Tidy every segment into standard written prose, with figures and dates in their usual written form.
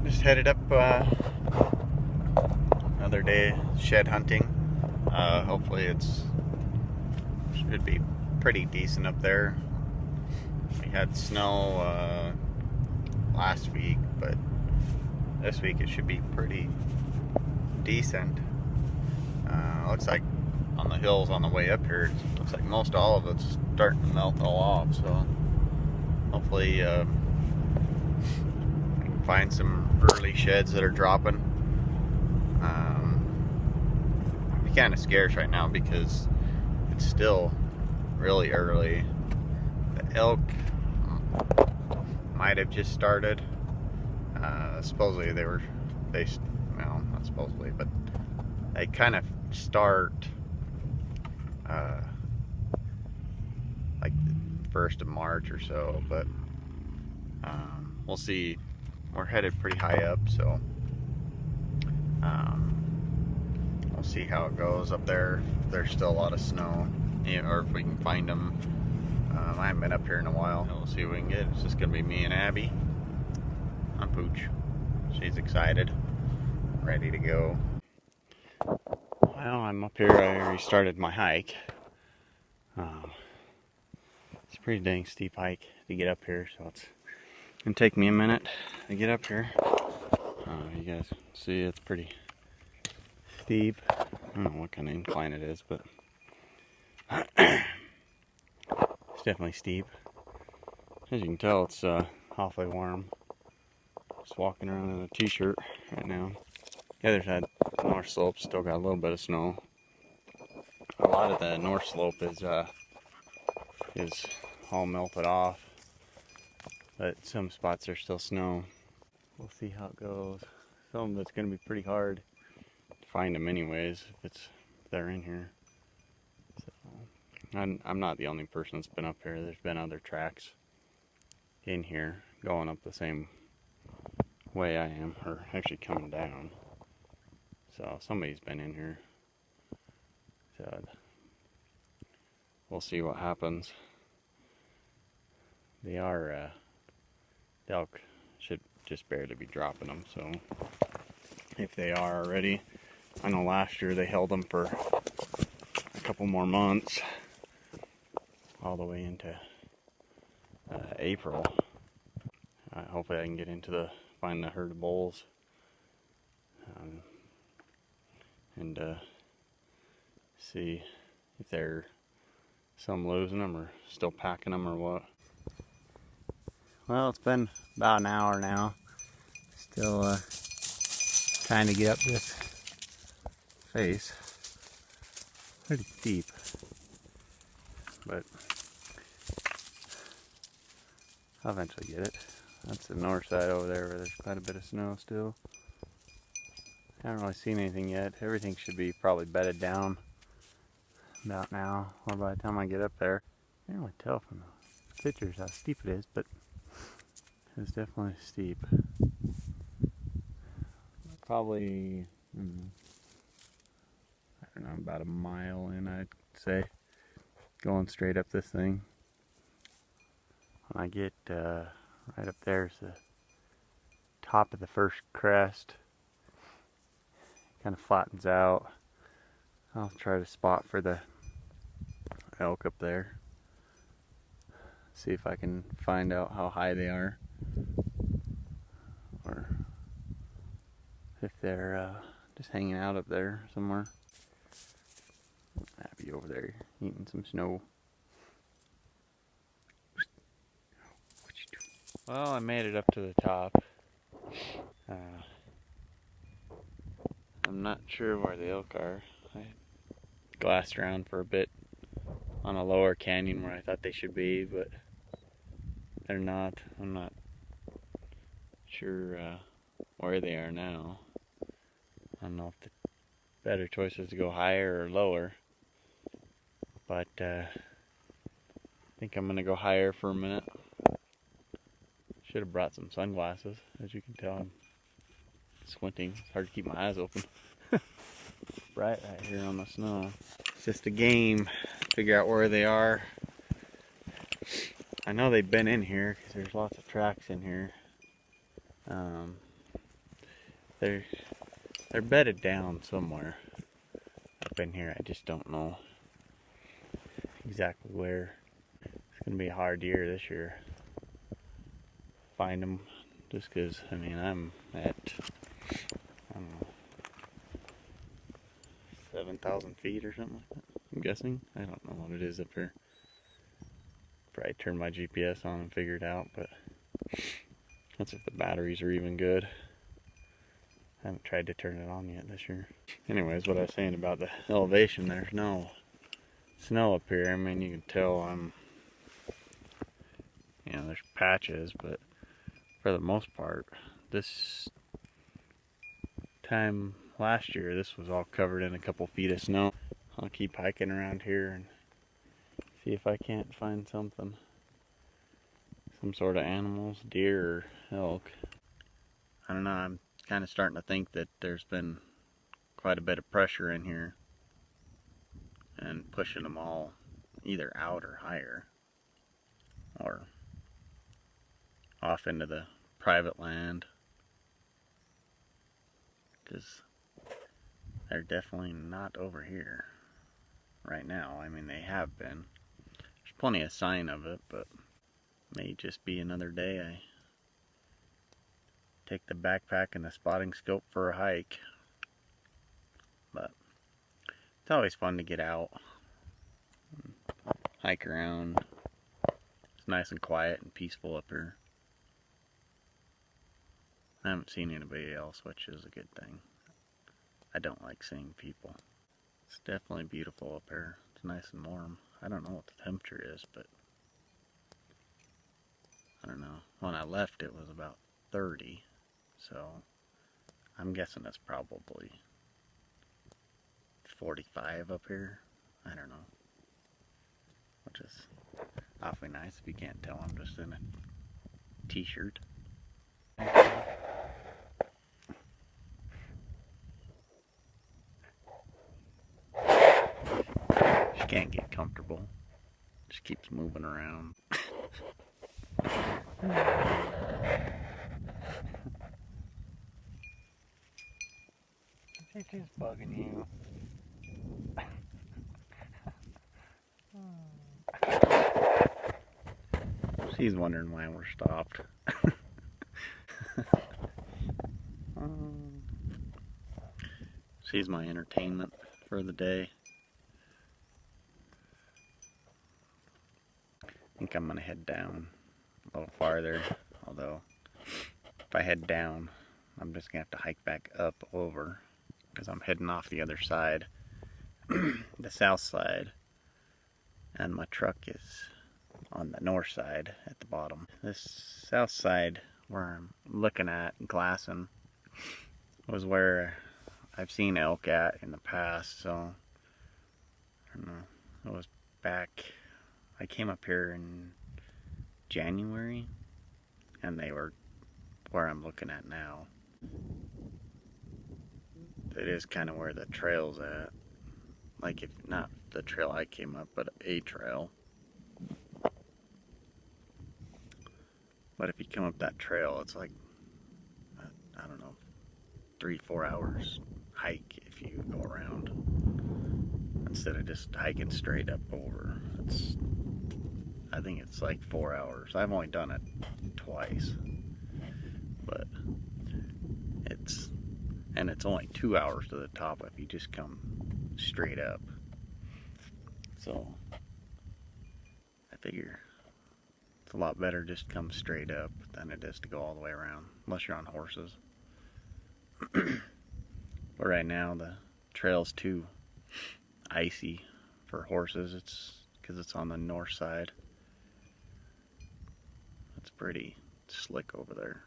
Just headed up another day shed hunting. Hopefully should be pretty decent up there. We had snow last week, but this week it should be pretty decent. Looks like on the hills on the way up here, it looks like most all of it's starting to melt all off, so hopefully we can find some early sheds that are dropping. I'm kind of scarce right now because it's still really early. The elk might have just started. Supposedly well, not supposedly, but they kind of start like the 1st of March or so, but we'll see. We're headed pretty high up, so we'll see how it goes up there. There's still a lot of snow, or if we can find them. I haven't been up here in a while. We'll see what we can get. It's just gonna be me and Abby on Pooch. She's excited, ready to go. Well, I'm up here. I already started my hike. It's a pretty dang steep hike to get up here, so it's gonna take me a minute to get up here. You guys see it's pretty steep. I don't know what kind of incline it is, but it's definitely steep. As you can tell, it's awfully warm. Just walking around in a t-shirt right now. The other side, north slope, still got a little bit of snow. A lot of the north slope is all melted off, but some spots are still snow. We'll see how it goes. Some of it's going to be pretty hard to find them anyways if they're in here. So I'm not the only person that's been up here. There's been other tracks in here going up the same way I am, or actually coming down. So somebody's been in here. So we'll see what happens. The elk should just barely be dropping them, so if they are already, I know last year they held them for a couple more months, all the way into April. Hopefully I can get find the herd of bulls, and see if they're some losing them or still packing them or what. Well, it's been about an hour now. Still trying to get up this face. Pretty steep, but I'll eventually get it. That's the north side over there where there's quite a bit of snow still. Haven't really seen anything yet. Everything should be probably bedded down about now, or by the time I get up there. I can't really tell from the pictures how steep it is, but it's definitely steep. Probably, I don't know, about a mile in, I'd say, going straight up this thing. When I get right up there's the top of the first crest. Kind of flattens out. I'll try to spot for the elk up there. See if I can find out how high they are, or if they're just hanging out up there somewhere. Abby over there eating some snow. Well, I made it up to the top. I'm not sure where the elk are. I glassed around for a bit on a lower canyon where I thought they should be, but they're not. I'm not sure where they are now. I don't know if the better choice is to go higher or lower, but I think I'm gonna go higher for a minute. Should have brought some sunglasses. As you can tell, I'm squinting. It's hard to keep my eyes open. Bright right here on the snow. It's just a game. Figure out where they are. I know they've been in here because there's lots of tracks in here. They're bedded down somewhere up in here. I just don't know exactly where. It's gonna be a hard year this year. Find them, just because I mean I'm at, I don't know, 7,000 feet or something like that. I'm guessing. I don't know what it is up here. Probably turn my GPS on and figure it out, but that's if the batteries are even good. I haven't tried to turn it on yet this year. Anyways, what I was saying about the elevation, there's no snow up here. I mean, you can tell you know, there's patches, but for the most part, this time last year, this was all covered in a couple feet of snow. I'll keep hiking around here and see if I can't find something. Some sort of animals, deer or elk. I don't know, I'm kind of starting to think that there's been quite a bit of pressure in here and pushing them all either out or higher or off into the private land, because they're definitely not over here right now. I mean, they have been. There's plenty of sign of it, but may just be another day I take the backpack and the spotting scope for a hike. But it's always fun to get out, hike around. It's nice and quiet and peaceful up here. I haven't seen anybody else, which is a good thing. I don't like seeing people. It's definitely beautiful up here. It's nice and warm. I don't know what the temperature is, but I don't know. When I left, it was about 30, so I'm guessing it's probably 45 up here. I don't know. Which is awfully nice. If you can't tell, I'm just in a t-shirt. She can't get comfortable. Just keeps moving around. She's just bugging you. She's wondering why we're stopped. She's my entertainment for the day. I think I'm gonna head down a little farther, although if I head down, I'm just gonna have to hike back up over, because I'm heading off the other side, the south side, and my truck is on the north side at the bottom. This south side where I'm looking at glassing was where I've seen elk at in the past, so I don't know. It was back, I came up here in January, and they were where I'm looking at now. It is kind of where the trail's at. Like, if not the trail I came up, but a trail. But if you come up that trail, it's like, I don't know, 3-4 hours hike if you go around, instead of just hiking straight up over. I think it's like 4 hours. I've only done it twice, but it's only 2 hours to the top if you just come straight up. So I figure it's a lot better just to come straight up than it is to go all the way around, unless you're on horses. But right now the trail's too icy for horses. It's because it's on the north side. It's pretty slick over there.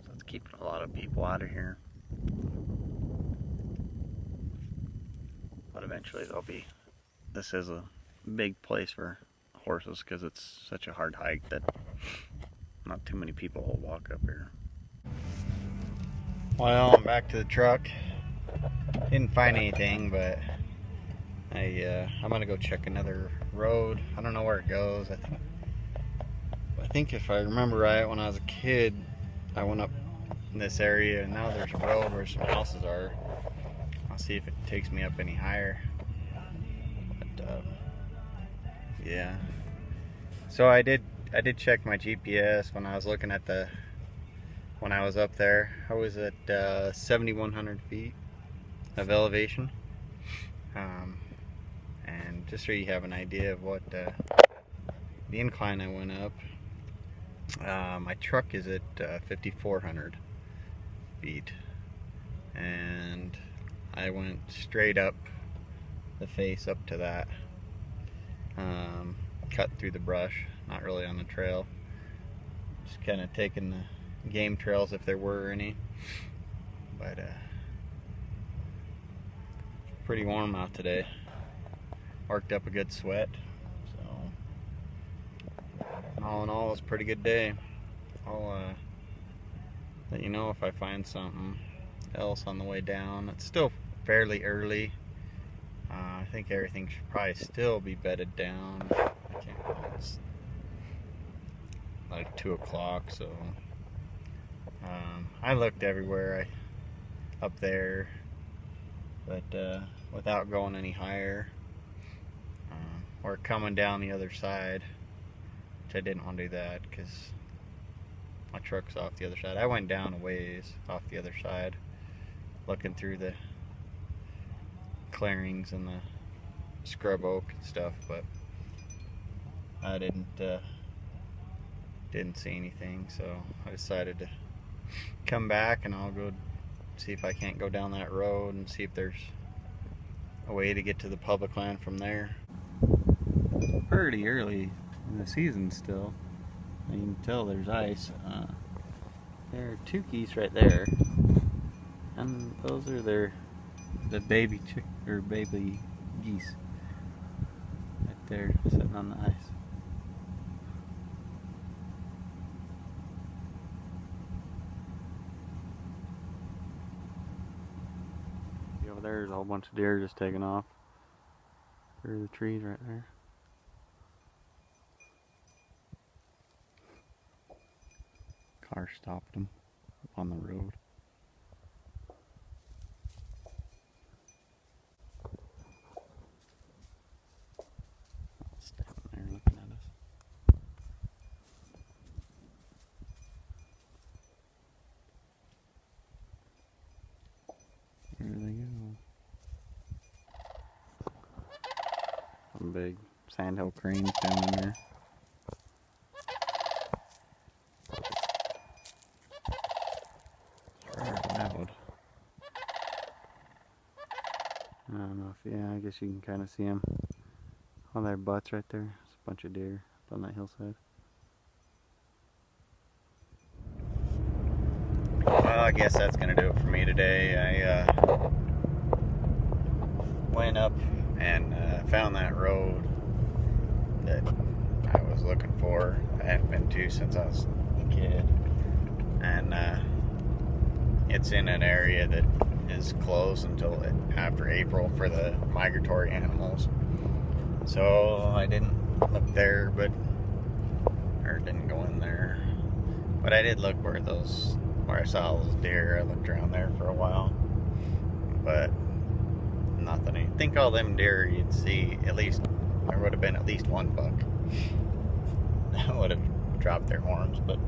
So it's keeping a lot of people out of here. But eventually there'll be, this is a big place for horses because it's such a hard hike that not too many people will walk up here. Well, I'm back to the truck. Didn't find anything, but I'm gonna go check another road. I don't know where it goes. I think if I remember right, when I was a kid, I went up in this area, and now there's a road where some houses are. I'll see if it takes me up any higher. But yeah. So I did check my GPS when I was looking at when I was up there. I was at 7,100 feet of elevation. And just so you have an idea of what the incline I went up, my truck is at 5,400 feet, and I went straight up the face up to that, cut through the brush, not really on the trail, just kind of taking the game trails if there were any. But pretty warm out today. Worked up a good sweat, so all in all, it's a pretty good day. I'll let you know if I find something else on the way down. It's still fairly early. I think everything should probably still be bedded down. It's like 2 o'clock, so I looked everywhere up there, but without going any higher. Or coming down the other side, which I didn't want to do that because my truck's off the other side. I went down a ways off the other side, looking through the clearings and the scrub oak and stuff, but I didn't see anything, so I decided to come back, and I'll go see if I can't go down that road and see if there's a way to get to the public land from there. Pretty early in the season still. You can tell there's ice. There are 2 geese right there, and those are the baby baby geese right there sitting on the ice. Over there's a whole bunch of deer just taking off through the trees right there. Car stopped them up on the road. Standing there looking at us. There they go. Some big sandhill cranes down in there. Loud. I don't know if, yeah, I guess you can kind of see them on their butts right there. There's a bunch of deer up on that hillside. Well, I guess that's gonna do it for me today. I went up and found that road that I was looking for. I hadn't been to since I was a kid, and it's in an area that is closed until after April for the migratory animals. So I didn't look there, or didn't go in there. But I did look where I saw those deer. I looked around there for a while, but nothing. I think all them deer you'd see, at least there would have been at least one buck that would have dropped their horns. But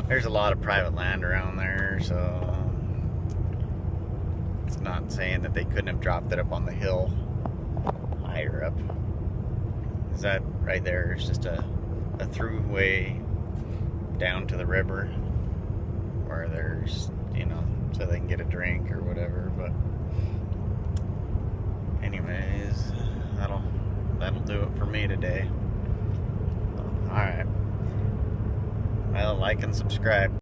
there's a lot of private land around there, so it's not saying that they couldn't have dropped it up on the hill higher up. Is that right there is just a throughway down to the river where there's, so they can get a drink or whatever. But anyways, that'll do it for me today. Alright. Well, like and subscribe.